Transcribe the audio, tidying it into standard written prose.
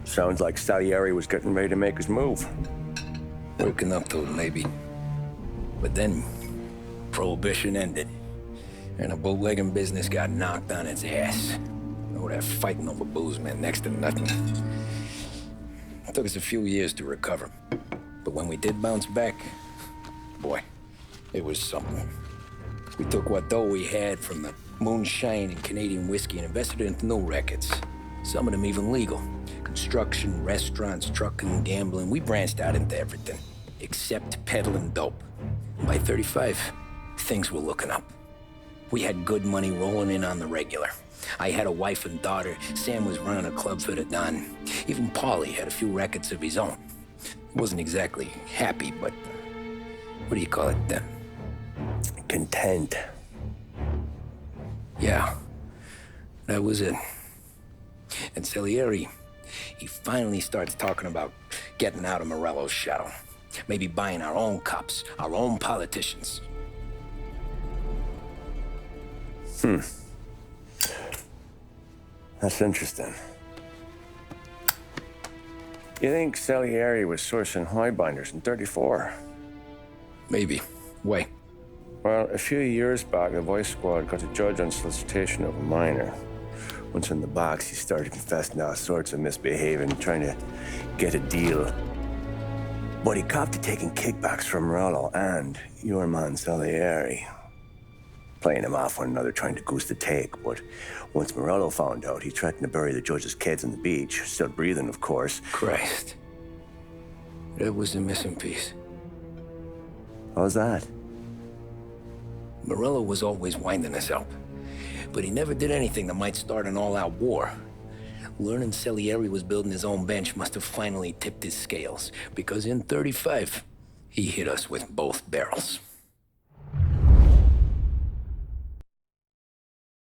Sounds like Salieri was getting ready to make his move. Working up to it, maybe. But then, Prohibition ended, and the bootlegging business got knocked on its ass. Oh, that fighting over booze meant next to nothing. It took us a few years to recover. But when we did bounce back, boy, it was something. We took what dough we had from the moonshine and Canadian whiskey and invested it into new rackets. Some of them even legal. Construction, restaurants, trucking, gambling. We branched out into everything, except peddling dope. And by 35, things were looking up. We had good money rolling in on the regular. I had a wife and daughter. Sam was running a club for the Don. Even Paulie had a few rackets of his own. He wasn't exactly happy, but what do you call it? Content. Yeah, that was it. And Salieri, he finally starts talking about getting out of Morello's shadow. Maybe buying our own cops, our own politicians. That's interesting. You think Salieri was sourcing highbinders in 34? Maybe. Why? Well, a few years back, the Vice Squad got a judge on solicitation of a minor. Once in the box, he started confessing all sorts of misbehaving, trying to get a deal. But he copped to taking kickbacks from Morello and your man Salieri. Playing them off one another, trying to goose the take. But once Morello found out, he threatened to bury the judge's kids on the beach. Still breathing, of course. Christ. That was the missing piece. How's that? Morello was always winding us up, but he never did anything that might start an all-out war. Learning Salieri was building his own bench must have finally tipped his scales, because in 35, he hit us with both barrels.